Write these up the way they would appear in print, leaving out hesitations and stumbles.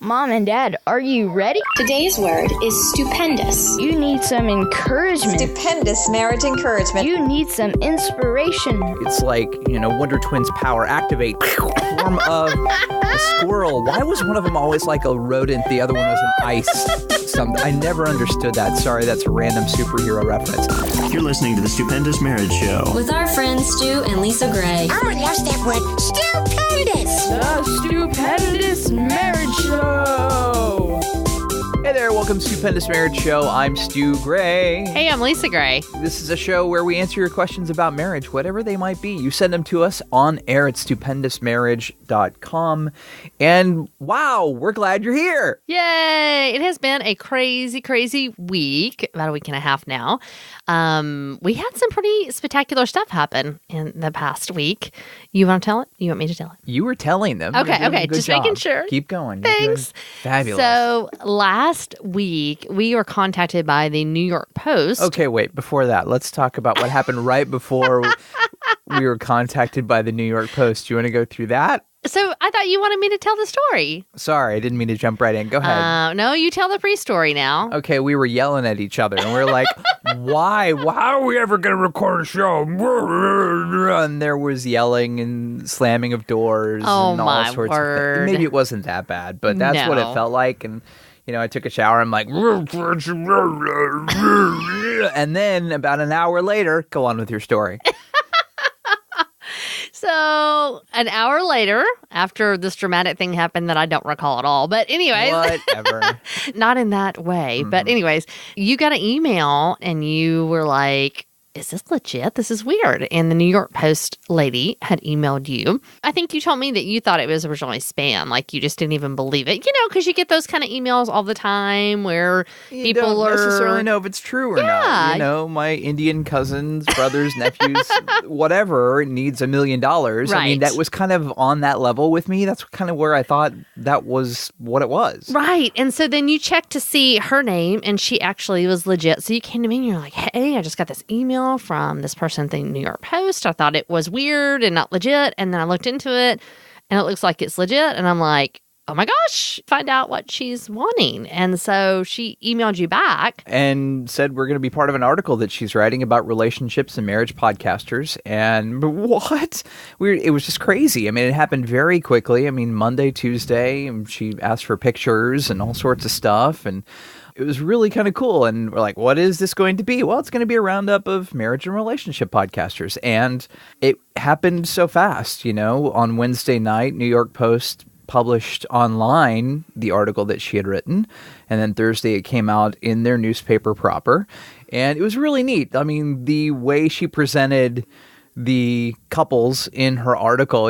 Mom and Dad, are you ready? Today's word is stupendous. You need some encouragement. Stupendous marriage encouragement. You need some inspiration. It's like, Wonder Twins power activate. Form of a squirrel. Why was one of them always like a rodent? The other one was an ice something. I never understood that. Sorry, that's a random superhero reference. You're listening to the Stupendous Marriage Show with our friends Stu and Lisa Gray. Oh, yes, that word. Stupendous. The Stupendous Marriage Show. Hey there, welcome to Stupendous Marriage Show. I'm Stu Gray. Hey, I'm Lisa Gray. This is a show where we answer your questions about marriage, whatever they might be. You send them to us on air at stupendousmarriage.com. And wow, we're glad you're here. Yay! It has been a crazy, crazy week, about a week and a half now. We had some pretty spectacular stuff happen in the past week. You want to tell it? You want me to tell it? You were telling them. Okay, just job. making sure. Keep going. Thanks. Fabulous. So last week, we were contacted by the New York Post. Okay, wait. Before that, let's talk about what happened right before we were contacted by the New York Post. Do you want to go through that? So I thought you wanted me to tell the story. Sorry, I didn't mean to jump right in. Go ahead. No, you tell the pre-story now. Okay, we were yelling at each other, and we were like, why? How are we ever going to record a show? And there was yelling and slamming of doors and all sorts of things. Maybe it wasn't that bad, but that's what it felt like. And, I took a shower. I'm like, and then about an hour later, go on with your story. So an hour later, after this dramatic thing happened that I don't recall at all, but anyways. Whatever. Not in that way. Mm-hmm. But anyways, you got an email and you were like, is this legit? This is weird. And the New York Post lady had emailed you. I think you told me that you thought it was originally spam. Like you just didn't even believe it. Because you get those kind of emails all the time where people don't are... necessarily know if it's true or not. My Indian cousins, brothers, nephews, whatever, needs $1 million. Right. I mean, that was kind of on that level with me. That's kind of where I thought that was what it was. Right. And so then you checked to see her name and she actually was legit. So you came to me and you're like, hey, I just got this email from this person at the New York Post. I thought it was weird and not legit. And then I looked into it and it looks like it's legit. And I'm like, oh my gosh, find out what she's wanting. And so she emailed you back. And said we're going to be part of an article that she's writing about relationships and marriage podcasters. And what? It was just crazy. I mean, it happened very quickly. I mean, Monday, Tuesday, and she asked for pictures and all sorts of stuff. And it was really kind of cool. And we're like, what is this going to be? Well, it's going to be a roundup of marriage and relationship podcasters. And it happened so fast, On Wednesday night, New York Post published online the article that she had written. And then Thursday, it came out in their newspaper proper. And it was really neat. I mean, the way she presented the couples in her article,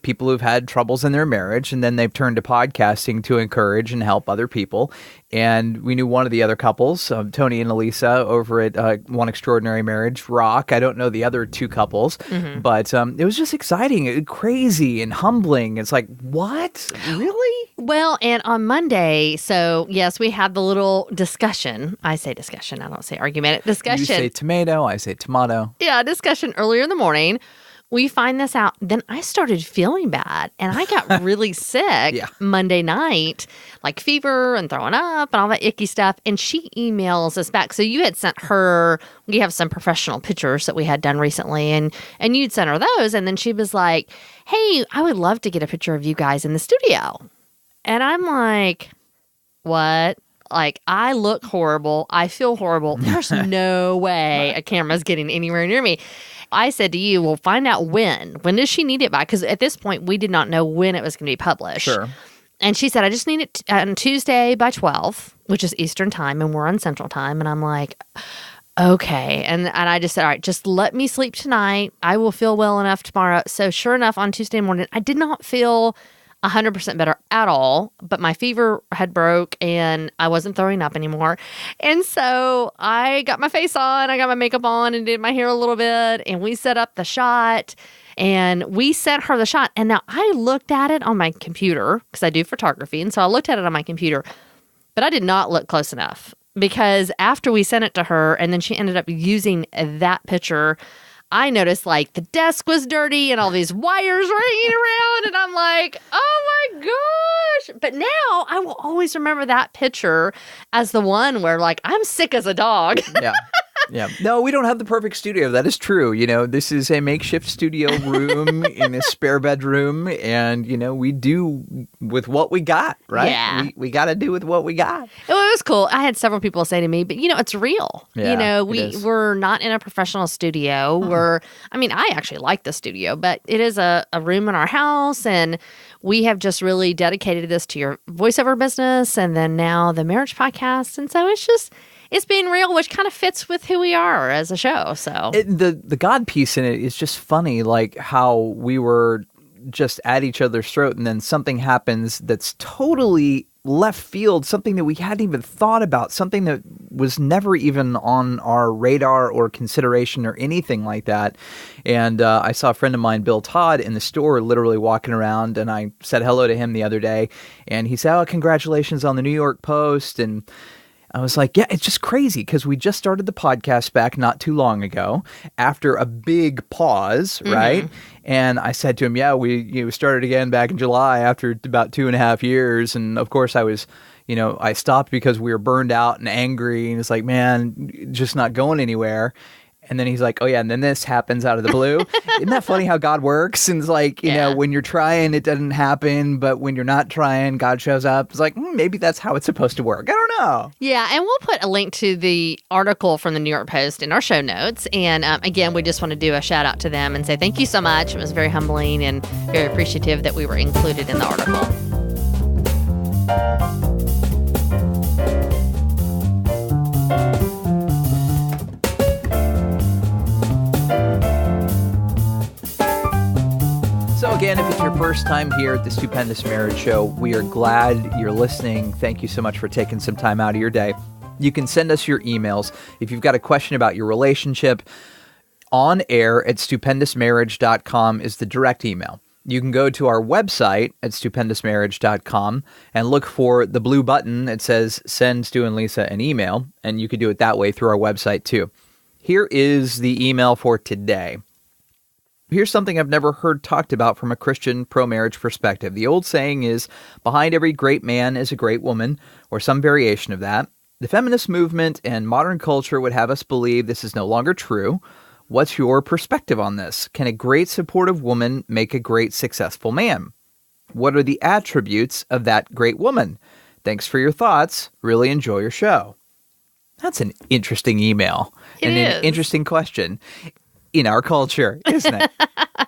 people who've had troubles in their marriage, and then they've turned to podcasting to encourage and help other people. And we knew one of the other couples, Tony and Elisa, over at One Extraordinary Marriage, Rock. I don't know the other two couples, but it was just exciting, crazy, and humbling. It's like, what? Really? Well, and on Monday, so yes, we had the little discussion. I say discussion. I don't say argument. Discussion. You say tomato. I say tomato. Yeah, discussion earlier in the morning. We find this out. Then I started feeling bad and I got really sick Monday night, like fever and throwing up and all that icky stuff. And she emails us back. So you had sent her, we have some professional pictures that we had done recently and you'd sent her those. And then she was like, hey, I would love to get a picture of you guys in the studio. And I'm like, what? Like, I look horrible. I feel horrible. There's no way a camera's getting anywhere near me. I said to you, well, find out when. When does she need it by? Because at this point, we did not know when it was going to be published. Sure. And she said, I just need it on Tuesday by 12, which is Eastern time, and we're on Central time. And I'm like, okay. And I just said, all right, just let me sleep tonight. I will feel well enough tomorrow. So sure enough, on Tuesday morning, I did not feel 100% better at all, but my fever had broke and I wasn't throwing up anymore. And so I got my face on, I got my makeup on and did my hair a little bit and we set up the shot and we sent her the shot. And now I looked at it on my computer because I do photography. And so I looked at it on my computer, but I did not look close enough because after we sent it to her and then she ended up using that picture, I noticed like the desk was dirty and all these wires ringing around. And I'm like, oh my gosh. But now I will always remember that picture as the one where like I'm sick as a dog. Yeah. Yeah. No, we don't have the perfect studio. That is true. This is a makeshift studio room in a spare bedroom. And, we do with what we got, right? Yeah. We got to do with what we got. It was cool. I had several people say to me, but, it's real. Yeah, We're not in a professional studio. I actually like the studio, but it is a room in our house. And we have just really dedicated this to your voiceover business. And then now the marriage podcast. And so it's being real, which kind of fits with who we are as a show. So the God piece in it is just funny, like how we were just at each other's throat, and then something happens that's totally left field, something that we hadn't even thought about, something that was never even on our radar or consideration or anything like that. And I saw a friend of mine, Bill Todd, in the store literally walking around, and I said hello to him the other day, and he said, "Oh, congratulations on the New York Post." And I was like, yeah, it's just crazy because we just started the podcast back not too long ago after a big pause, right? And I said to him, yeah, we started again back in July after about 2.5 years. And of course I was, I stopped because we were burned out and angry. And it's like, man, just not going anywhere. And then he's like, oh, yeah, and then this happens out of the blue. Isn't that funny how God works? And it's like, you know, when you're trying, it doesn't happen. But when you're not trying, God shows up. It's like, maybe that's how it's supposed to work. I don't know. Yeah, and we'll put a link to the article from the New York Post in our show notes. And again, we just want to do a shout out to them and say thank you so much. It was very humbling and very appreciative that we were included in the article. So again, if it's your first time here at the Stupendous Marriage Show, we are glad you're listening. Thank you so much for taking some time out of your day. You can send us your emails. If you've got a question about your relationship, on air at stupendousmarriage.com is the direct email. You can go to our website at stupendousmarriage.com and look for the blue button that says send Stu and Lisa an email, and you could do it that way through our website too. Here is the email for today. Here's something I've never heard talked about from a Christian pro-marriage perspective. The old saying is, behind every great man is a great woman, or some variation of that. The feminist movement and modern culture would have us believe this is no longer true. What's your perspective on this? Can a great supportive woman make a great successful man? What are the attributes of that great woman? Thanks for your thoughts. Really enjoy your show. That's an interesting email. It is. An interesting question. In our culture, isn't it?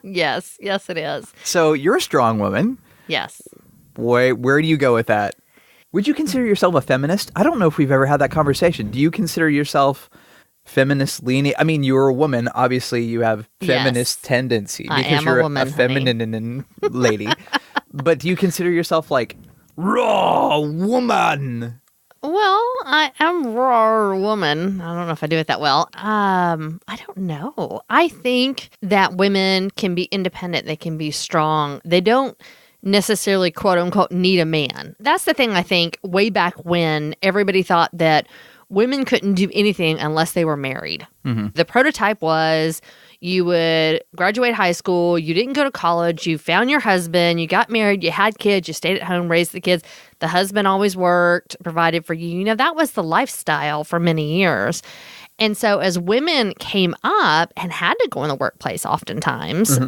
Yes, it is. So you're a strong woman. Yes. Boy, where do you go with that? Would you consider yourself a feminist? I don't know if we've ever had that conversation. Do you consider yourself feminist leaning? I mean, you're a woman. Obviously, you have feminist tendency because you're a feminine lady. But do you consider yourself like raw woman? Well, I am a raw woman. I don't know if I do it that well. I don't know. I think that women can be independent. They can be strong. They don't necessarily, quote unquote, need a man. That's the thing I think way back when everybody thought that women couldn't do anything unless they were married. Mm-hmm. The prototype was you would graduate high school, you didn't go to college, you found your husband, you got married, you had kids, you stayed at home, raised the kids. The husband always worked, provided for you. You know, that was the lifestyle for many years. And so as women came up and had to go in the workplace oftentimes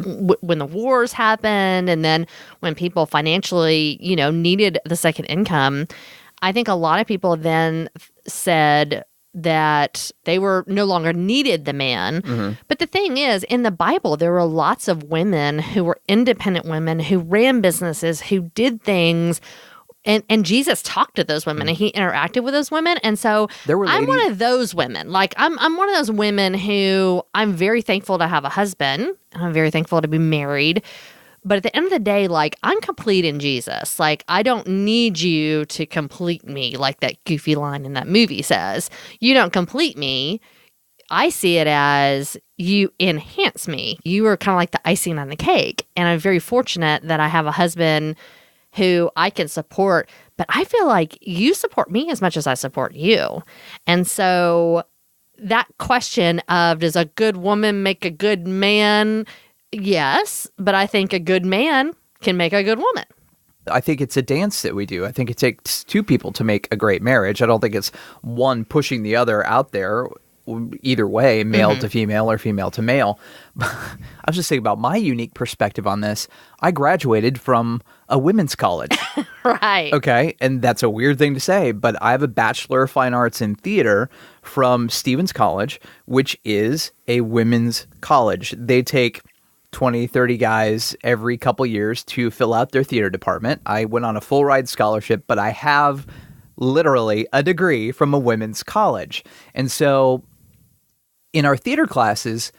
when the wars happened and then when people financially, needed the second income, I think a lot of people then said that they were no longer needed the man. Mm-hmm. But the thing is, in the Bible, there were lots of women who were independent women who ran businesses, who did things. And Jesus talked to those women and he interacted with those women. And so I'm one of those women. Like I'm one of those women who I'm very thankful to have a husband. I'm very thankful to be married. But at the end of the day, like, I'm complete in Jesus. Like, I don't need you to complete me, like that goofy line in that movie says. You don't complete me. I see it as you enhance me. You are kind of like the icing on the cake. And I'm very fortunate that I have a husband who I can support. But I feel like you support me as much as I support you. And so that question of does a good woman make a good man? Yes, but I think a good man can make a good woman. I think it's a dance that we do. I think it takes two people to make a great marriage. I don't think it's one pushing the other out there either way, male to female or female to male. I was just thinking about my unique perspective on this. I graduated from a women's college. Right. Okay. And that's a weird thing to say, but I have a Bachelor of Fine Arts in Theater from Stevens College, which is a women's college. They take 20, 30 guys every couple years to fill out their theater department. I went on a full ride scholarship, but I have literally a degree from a women's college. And so in our theater classes,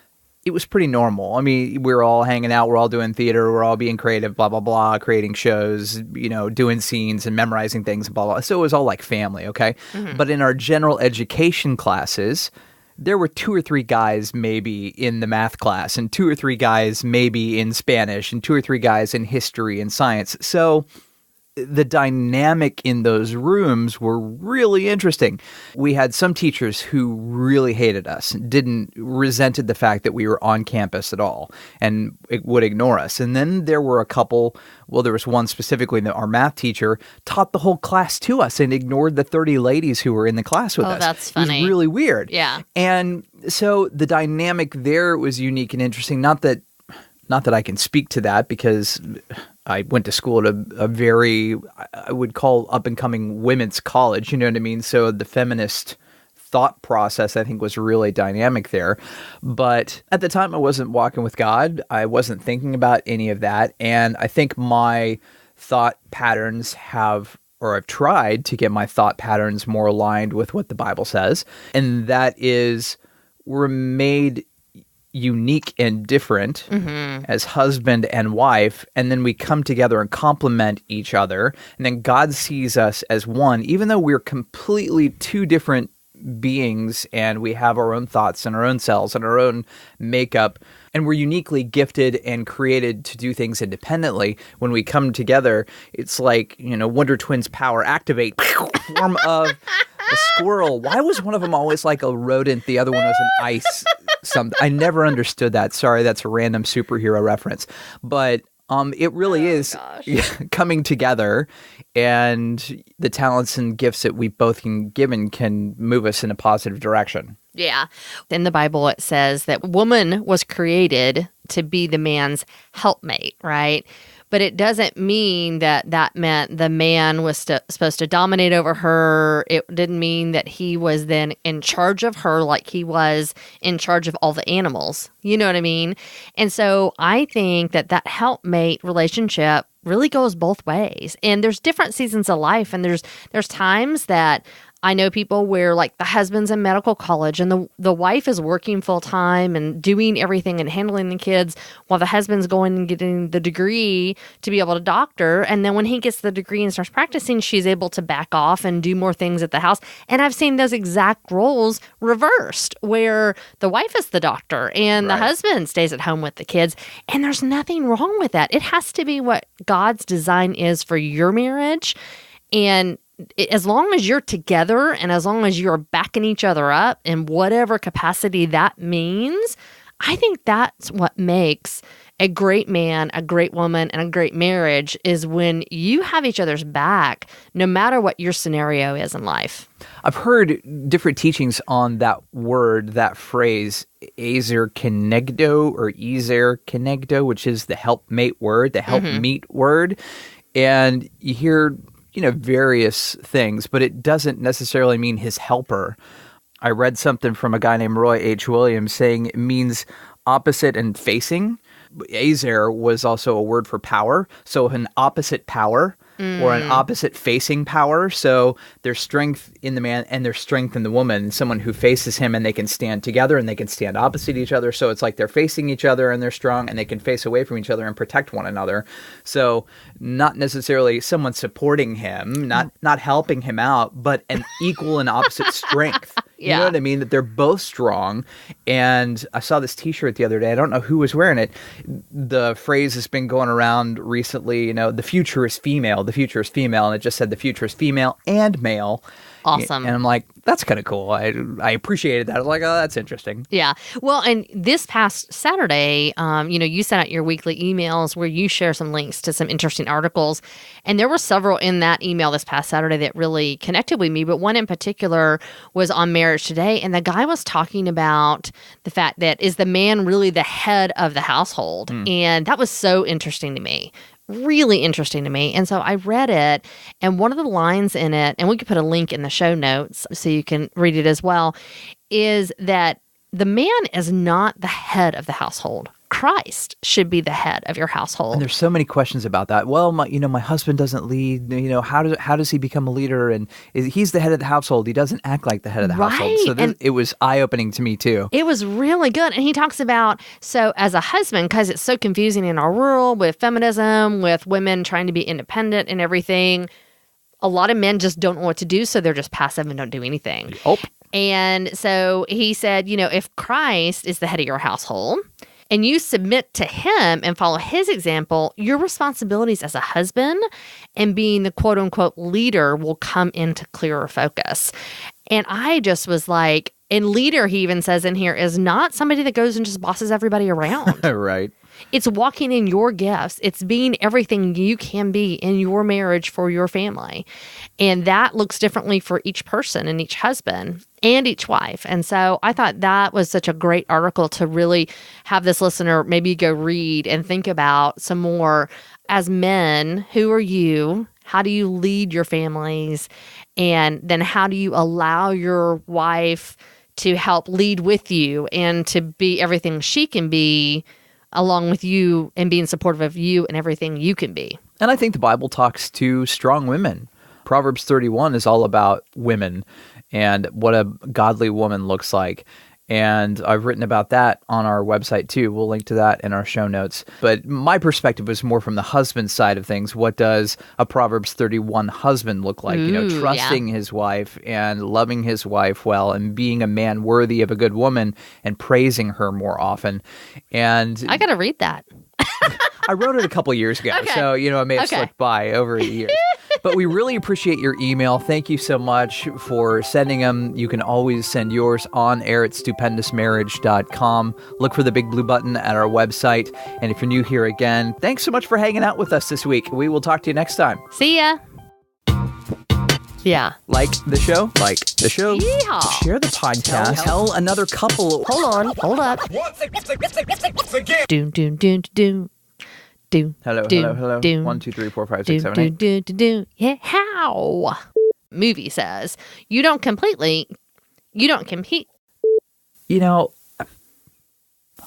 it was pretty normal. I mean, we were all hanging out, we're all doing theater, we're all being creative, blah, blah, blah, creating shows, doing scenes and memorizing things, blah, blah. So it was all like family, okay? But in our general education classes, there were 2 or 3 guys maybe in the math class and 2 or 3 guys maybe in Spanish and 2 or 3 guys in history and science. So the dynamic in those rooms were really interesting. We had some teachers who really hated us, resented the fact that we were on campus at all and would ignore us. And then there were a couple, there was one specifically that our math teacher taught the whole class to us and ignored the 30 ladies who were in the class with us. Oh, that's funny. It was really weird. Yeah. And so the dynamic there was unique and interesting. Not that I can speak to that because I went to school at a very, I would call up-and-coming women's college, you know what I mean? So the feminist thought process, I think, was really dynamic there. But at the time, I wasn't walking with God. I wasn't thinking about any of that. And I think my thought patterns I've tried to get my thought patterns more aligned with what the Bible says. And that is, we're made unique and different as husband and wife, and then we come together and complement each other, and then God sees us as one, even though we're completely two different beings and we have our own thoughts and our own selves and our own makeup, and we're uniquely gifted and created to do things independently. When we come together, it's like, Wonder Twins power activate, form of a squirrel. Why was one of them always like a rodent? The other one was an ice something. I never understood that. Sorry, that's a random superhero reference. But it really is coming together, and the talents and gifts that we both can move us in a positive direction. Yeah. In the Bible, it says that woman was created to be the man's helpmate, right? But it doesn't mean that meant the man was supposed to dominate over her. It didn't mean that he was then in charge of her like he was in charge of all the animals. You know what I mean? And so I think that helpmate relationship really goes both ways. And there's different seasons of life. And there's times that I know people where like the husband's in medical college and the wife is working full time and doing everything and handling the kids while the husband's going and getting the degree to be able to doctor. And then when he gets the degree and starts practicing, she's able to back off and do more things at the house. And I've seen those exact roles reversed where the wife is the doctor and the husband stays at home with the kids. And there's nothing wrong with that. It has to be what God's design is for your marriage. And as long as you're together and as long as you're backing each other up in whatever capacity that means, I think that's what makes a great man, a great woman, and a great marriage is when you have each other's back, no matter what your scenario is in life. I've heard different teachings on that word, that phrase, ezer kenegdo or ezer kenegdo, which is the helpmate word, the helpmeet word. And you hear various things, but it doesn't necessarily mean his helper. I read something from a guy named Roy H. Williams saying it means opposite and facing. Azer was also a word for power, so an opposite power or an opposite facing power. So there's strength in the man and there's strength in the woman, someone who faces him and they can stand together and they can stand opposite each other. So it's like they're facing each other and they're strong and they can face away from each other and protect one another. So not necessarily someone supporting him, not helping him out, but an equal and opposite strength. You know what I mean? That they're both strong. And I saw this t-shirt the other day. I don't know who was wearing it. The phrase has been going around recently, the future is female. The future is female. And it just said the future is female and male. Awesome. And I'm like, that's kind of cool. I appreciated that. I was like, oh, that's interesting. Yeah. Well, and this past Saturday, you sent out your weekly emails where you share some links to some interesting articles. And there were several in that email this past Saturday that really connected with me. But one in particular was on Marriage Today. And the guy was talking about the fact that is the man really the head of the household? And that was so interesting to me. Really interesting to me. And so I read it, and one of the lines in it, and we could put a link in the show notes so you can read it as well, is that the man is not the head of the household. Christ should be the head of your household. And there's so many questions about that. Well, my husband doesn't lead. How does he become a leader? And he's the head of the household. He doesn't act like the head of the household. So it was eye-opening to me too. It was really good. And he talks about, so as a husband, because it's so confusing in our world with feminism, with women trying to be independent and everything, a lot of men just don't know what to do. So they're just passive and don't do anything. Oh. And so he said, if Christ is the head of your household, and you submit to him and follow his example, your responsibilities as a husband and being the quote unquote leader will come into clearer focus. And I just was like, and leader, he even says in here, is not somebody that goes and just bosses everybody around. Right. It's walking in your gifts. It's being everything you can be in your marriage for your family. And that looks differently for each person and each husband and each wife. And so I thought that was such a great article to really have this listener maybe go read and think about some more. As men, who are you? How do you lead your families? And then how do you allow your wife to help lead with you and to be everything she can be along with you and being supportive of you and everything you can be? And I think the Bible talks to strong women. Proverbs 31 is all about women and what a godly woman looks like. And I've written about that on our website too. We'll link to that in our show notes. But my perspective was more from the husband side of things. What does a Proverbs 31 husband look like? Trusting his wife and loving his wife well and being a man worthy of a good woman and praising her more often. And I got to read that. I wrote it a couple years ago, so, I may have slipped by over the years. But we really appreciate your email. Thank you so much for sending them. You can always send yours on air at stupendousmarriage.com. Look for the big blue button at our website. And if you're new here again, thanks so much for hanging out with us this week. We will talk to you next time. See ya. Yeah. Like the show? Like the show. Yeehaw. Share the podcast. Tell another couple. Hold up. Doom, doom, doom, doom. Hello. 1, 2, 3, 4, 5, 6, 7, 8. Yeah, how? Movie says, you don't compete.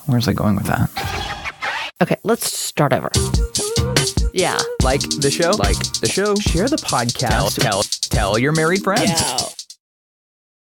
Where's I going with that? Okay, let's start over. Yeah. Like the show? Like the show. Share the podcast. Tell your married friends.